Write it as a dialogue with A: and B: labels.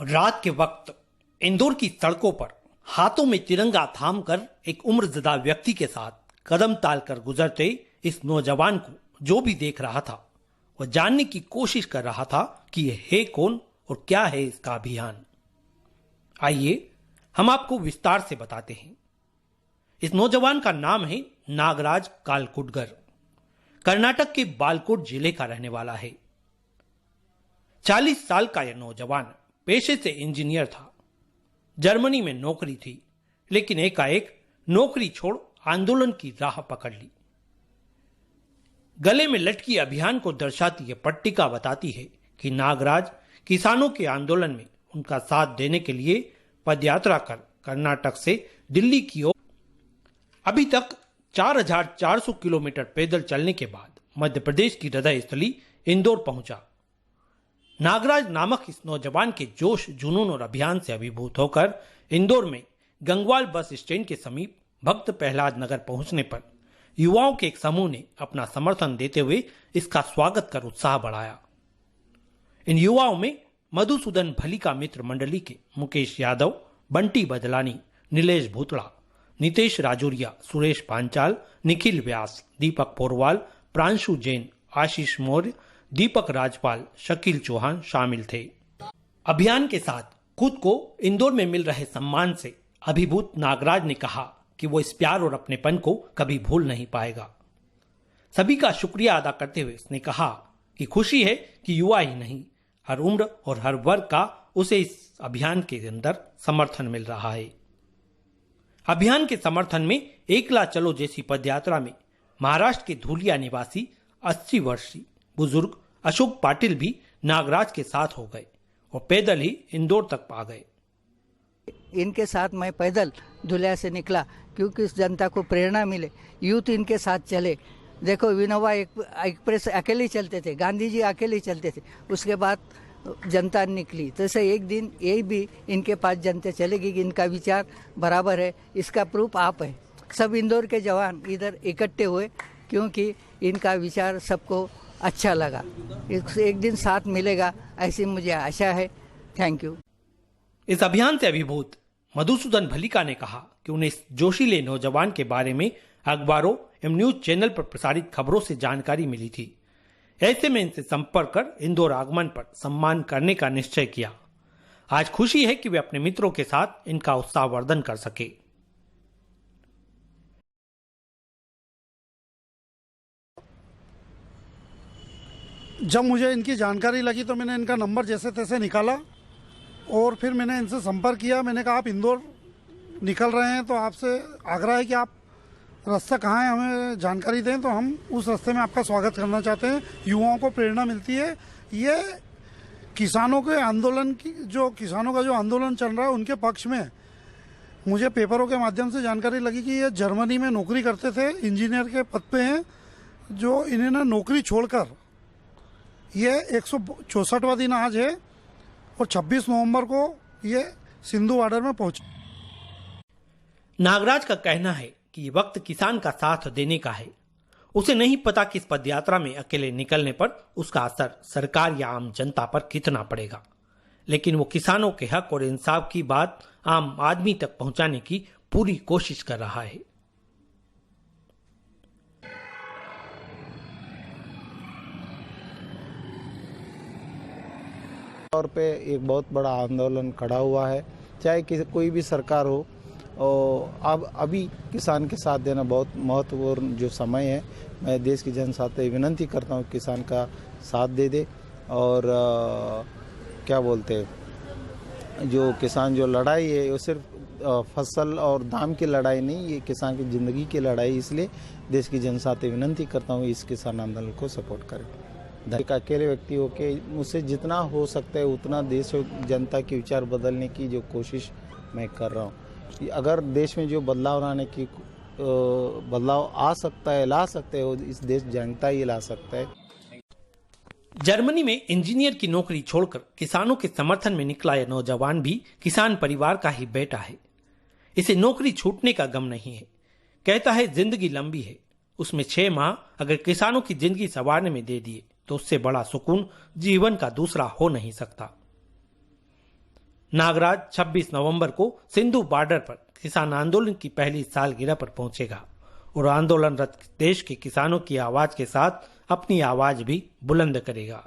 A: रात के वक्त इंदौर की सड़कों पर हाथों में तिरंगा थामकर एक उम्रज़दा व्यक्ति के साथ कदम ताल कर गुजरते इस नौजवान को जो भी देख रहा था वह जानने की कोशिश कर रहा था कि यह है कौन और क्या है इसका अभियान। आइए हम आपको विस्तार से बताते हैं। इस नौजवान का नाम है नागराज कालकुटगर। कर्नाटक के बालकोट जिले का रहने वाला है। 40 साल का यह नौजवान पेशे से इंजीनियर था। जर्मनी में नौकरी थी, लेकिन एकाएक नौकरी छोड़ आंदोलन की राह पकड़ ली। गले में लटकी अभियान को दर्शाती यह पट्टिका बताती है कि नागराज किसानों के आंदोलन में उनका साथ देने के लिए पदयात्रा कर कर्नाटक से दिल्ली की ओर अभी तक 4400 किलोमीटर पैदल चलने के बाद मध्य प्रदेश की हृदय स्थली इंदौर पहुंचा। नागराज नामक इस नौजवान के जोश, जुनून और अभियान से अभिभूत होकर इंदौर में गंगवाल बस स्टैंड के समीप भक्त प्रहलाद नगर पहुंचने पर युवाओं के एक समूह ने अपना समर्थन देते हुए इसका स्वागत कर उत्साह बढ़ाया। इन युवाओं में मधुसूदन भलिका मित्र मंडली के मुकेश यादव, बंटी बदलानी, नीलेश भूतड़ा, नितेश राजौरिया, सुरेश पांचाल, निखिल व्यास, दीपक पोरवाल, प्रांशु जैन, आशीष मौर्य, दीपक राजपाल, शकील चौहान शामिल थे। अभियान के साथ खुद को इंदौर में मिल रहे सम्मान से अभिभूत नागराज ने कहा कि वो इस प्यार और अपनेपन को कभी भूल नहीं पाएगा। सभी का शुक्रिया अदा करते हुए उसने कहा कि खुशी है कि युवा ही नहीं, हर उम्र और हर वर्ग का उसे इस अभियान के अंदर समर्थन मिल रहा है। अभियान के समर्थन में एकला चलो जैसी पदयात्रा में महाराष्ट्र के धूलिया निवासी 80 वर्षीय बुजुर्ग अशोक पाटिल भी नागराज के साथ हो गए और पैदल ही इंदौर तक आ गए।
B: इनके साथ मैं पैदल धुलिया से निकला क्योंकि इस जनता को प्रेरणा मिले, यूथ इनके साथ चले। देखो, विनोबा एक्सप्रेस अकेले चलते थे, गांधी जी अकेले चलते थे, उसके बाद जनता निकली। तो ऐसे एक दिन ये भी इनके पास जनता चलेगी कि इनका विचार बराबर है। इसका प्रूफ आप है। सब इंदौर के जवान इधर इकट्ठे हुए क्योंकि इनका विचार सबको अच्छा लगा। एक दिन साथ मिलेगा ऐसी मुझे आशा है। Thank you.
A: इस अभियान से अभिभूत मधुसूदन भलिका ने कहा कि उन्हें इस जोशीले नौजवान के बारे में अखबारों एवं न्यूज चैनल पर प्रसारित खबरों से जानकारी मिली थी। ऐसे में इनसे संपर्क कर इंदौर आगमन पर सम्मान करने का निश्चय किया। आज खुशी है कि वे अपने मित्रों के साथ इनका उत्साहवर्धन कर सके।
C: जब मुझे इनकी जानकारी लगी तो मैंने इनका नंबर जैसे तैसे निकाला और फिर मैंने इनसे संपर्क किया। मैंने कहा आप इंदौर निकल रहे हैं तो आपसे आग्रह है कि आप रास्ता कहाँ है हमें जानकारी दें, तो हम उस रास्ते में आपका स्वागत करना चाहते हैं। युवाओं को प्रेरणा मिलती है। ये किसानों के आंदोलन की किसानों का जो आंदोलन चल रहा है उनके पक्ष में मुझे पेपरों के माध्यम से जानकारी लगी कि ये जर्मनी में नौकरी करते थे, इंजीनियर के पद पे हैं, जो इन्होंने नौकरी छोड़कर ये 164वां दिन आज है और 26 नवंबर को ये सिंधु बॉर्डर में पहुंचे।
A: नागराज का कहना है कि ये वक्त किसान का साथ देने का है। उसे नहीं पता कि इस पदयात्रा में अकेले निकलने पर उसका असर सरकार या आम जनता पर कितना पड़ेगा, लेकिन वो किसानों के हक और इंसाफ की बात आम आदमी तक पहुंचाने की पूरी कोशिश कर रहा है।
D: तौर पे एक बहुत बड़ा आंदोलन खड़ा हुआ है, चाहे कोई भी सरकार हो। और अब अभी किसान के साथ देना बहुत महत्वपूर्ण जो समय है। मैं देश की जनता से विनती करता हूँ किसान का साथ दे और क्या बोलते हैं, जो किसान जो लड़ाई है वो सिर्फ फसल और दाम की लड़ाई नहीं, ये किसान की ज़िंदगी की लड़ाई। इसलिए देश की जनता से विनती करता हूँ इस किसान आंदोलन को सपोर्ट करें। एक अकेले व्यक्ति हो के मुझसे जितना हो सकता है उतना देश और जनता के विचार बदलने की जो कोशिश मैं कर रहा हूँ। अगर देश में जो बदलाव लाने की बदलाव आ सकता है, ला सकते हो, इस देश जनता ही ला सकता है।
A: जर्मनी में इंजीनियर की नौकरी छोड़कर किसानों के समर्थन में निकला यह नौजवान भी किसान परिवार का ही बेटा है। इसे नौकरी छूटने का गम नहीं है। कहता है जिंदगी लंबी है, उसमें 6 माह अगर किसानों की जिंदगी संवारने में दे दिए तो उससे बड़ा सुकून जीवन का दूसरा हो नहीं सकता। नागराज 26 नवंबर को सिंधु बॉर्डर पर किसान आंदोलन की पहली सालगिरह पर पहुंचेगा और आंदोलनरत देश के किसानों की आवाज के साथ अपनी आवाज भी बुलंद करेगा।